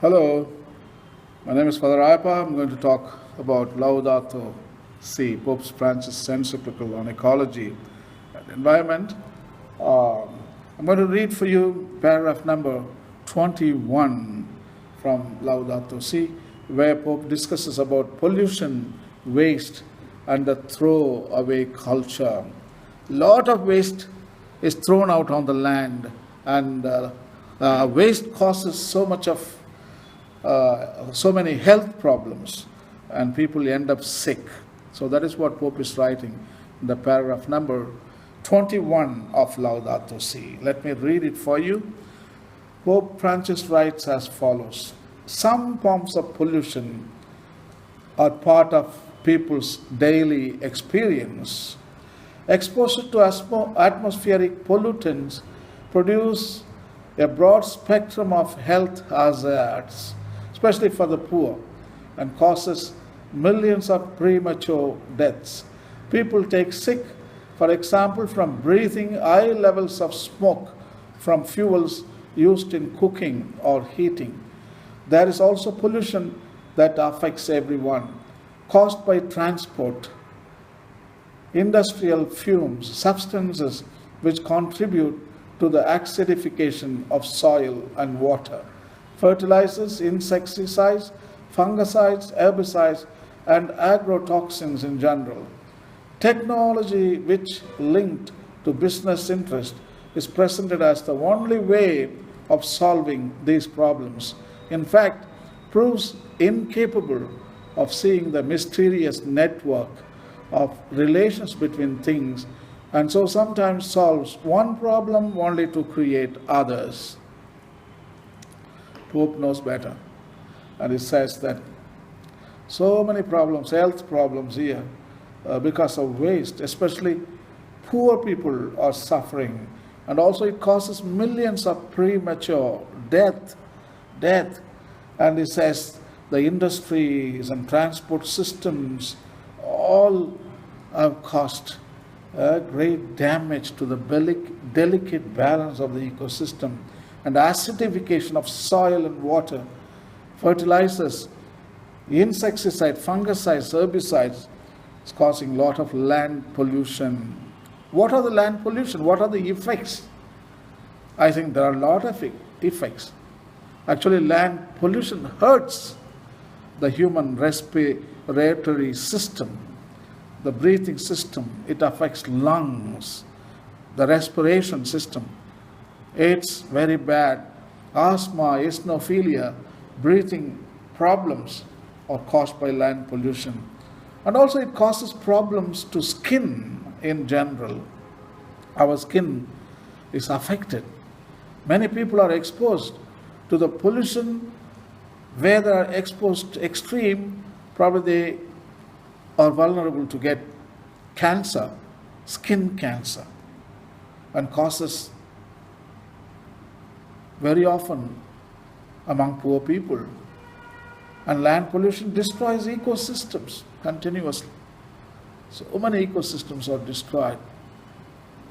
Hello, my name is Father Ayappa. I'm going to talk about Laudato Si, Pope Francis' encyclical on ecology and environment. Um, I'm going to read for you paragraph number 21 from Laudato Si, where Pope discusses about pollution, waste, and the throwaway culture. Lot of waste is thrown out on the land, and waste causes so many health problems, and people end up sick. So that is what Pope is writing in the paragraph number 21 of Laudato Si. Let me read it for you. Pope Francis writes as follows: some forms of pollution are part of people's daily experience. Exposure to atmospheric pollutants produce a broad spectrum of health hazards, especially for the poor, and causes millions of premature deaths. People take sick, for example, from breathing high levels of smoke from fuels used in cooking or heating. There is also pollution that affects everyone, caused by transport, industrial fumes, substances which contribute to the acidification of soil and water, fertilizers, insecticides, fungicides, herbicides, and agrotoxins in general. Technology, which linked to business interest, is presented as the only way of solving these problems. In fact, proves incapable of seeing the mysterious network of relations between things, and so sometimes solves one problem only to create others. Pope knows better, and he says that so many problems, health problems here, because of waste, especially poor people are suffering, and also it causes millions of premature death. And he says the industries and transport systems all have caused great damage to the delicate balance of the ecosystem, and acidification of soil and water, fertilizers, insecticides, fungicides, herbicides is causing a lot of land pollution. What are the land pollution? What are the effects? I think there are a lot of effects. Actually, land pollution hurts the human respiratory system, the breathing system. It affects lungs, the respiration system. It's very bad. Asthma, eosinophilia, breathing problems are caused by land pollution. And also it causes problems to skin in general. Our skin is affected. Many people are exposed to the pollution. Where they are exposed to extreme, probably they are vulnerable to get cancer, skin cancer, and causes very often among poor people. And land pollution destroys ecosystems continuously. So many ecosystems are destroyed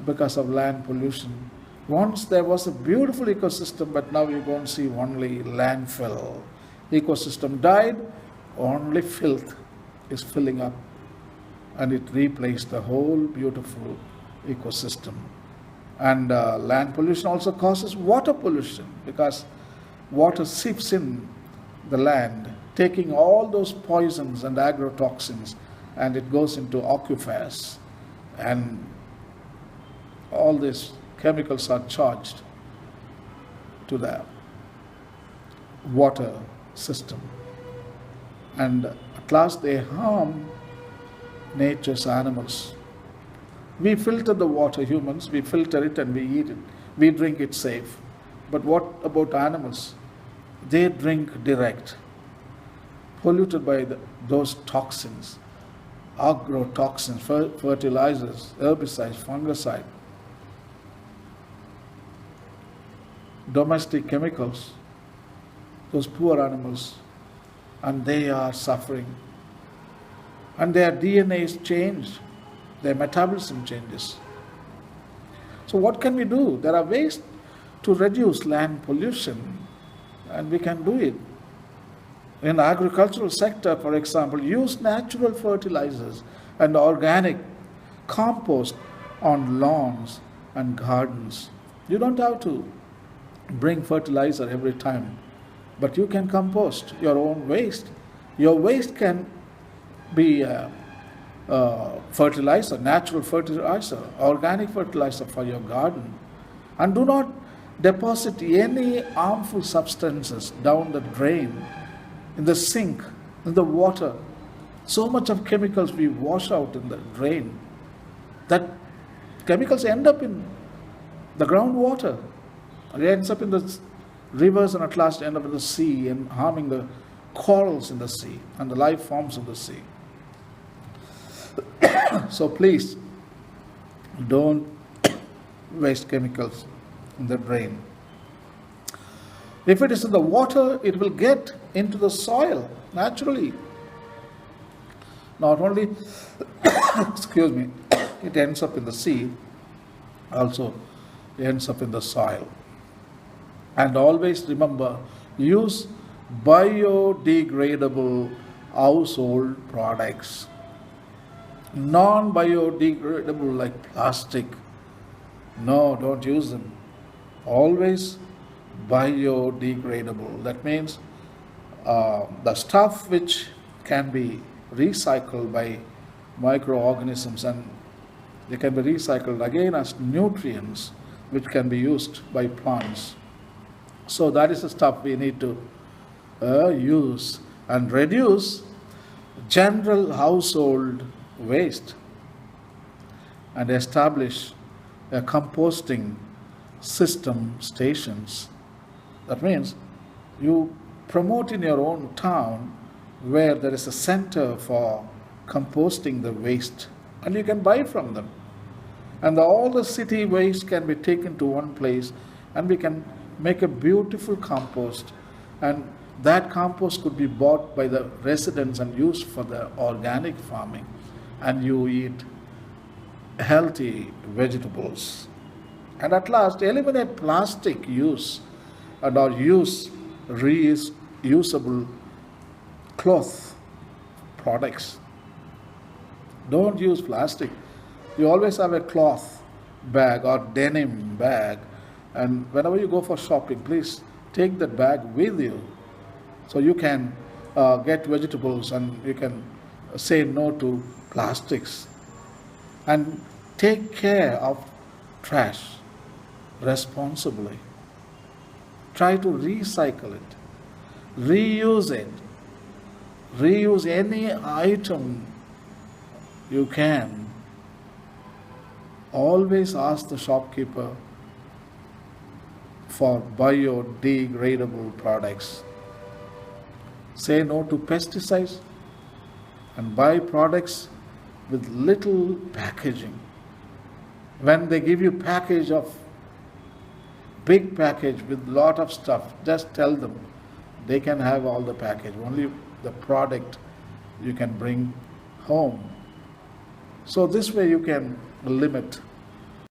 because of land pollution. Once there was a beautiful ecosystem, but now you don't see only landfill. Ecosystem died, only filth is filling up, and it replaced the whole beautiful ecosystem. And land pollution also causes water pollution, because water seeps in the land, taking all those poisons and agrotoxins, and it goes into aquifers, and all these chemicals are charged to the water system, and at last they harm nature's animals. We filter the water, humans, we filter it and we eat it, we drink it safe. But what about animals? They drink direct, polluted by those toxins, agrotoxins, fertilizers, herbicides, fungicide, domestic chemicals, those poor animals, and they are suffering. And their DNA is changed, their metabolism changes. So what can we do? There are ways to reduce land pollution, and we can do it. In the agricultural sector, for example, use natural fertilizers and organic compost on lawns and gardens. You don't have to bring fertilizer every time, but you can compost your own waste. Your waste can be fertilizer, natural fertilizer, organic fertilizer for your garden. And do not deposit any harmful substances down the drain, in the sink, in the water. So much of chemicals we wash out in the drain that chemicals end up in the groundwater. It ends up in the rivers and at last end up in the sea and harming the corals in the sea and the life forms of the sea. So please don't waste chemicals in the drain. If it is in the water, it will get into the soil naturally. Not only, excuse me, it ends up in the sea, also it ends up in the soil. And always remember, use biodegradable household products. Non-biodegradable like plastic, no, don't use them. Always biodegradable. That means the stuff which can be recycled by microorganisms, and they can be recycled again as nutrients which can be used by plants. So that is the stuff we need to use and reduce general household waste and establish a composting system stations. That means you promote in your own town where there is a center for composting the waste, and you can buy from them. And all the city waste can be taken to one place, and we can make a beautiful compost, and that compost could be bought by the residents and used for the organic farming, and you eat healthy vegetables. And at last, eliminate plastic use and or use reusable cloth products. Don't use plastic. You always have a cloth bag or denim bag, and whenever you go for shopping, please take that bag with you so you can get vegetables and you can say no to plastics. And take care of trash responsibly. Try to recycle it, reuse it, reuse any item you can. Always ask the shopkeeper for biodegradable products. Say no to pesticides and buy products with little packaging. When they give you big package with lot of stuff, just tell them they can have all the package, only the product you can bring home. So this way you can limit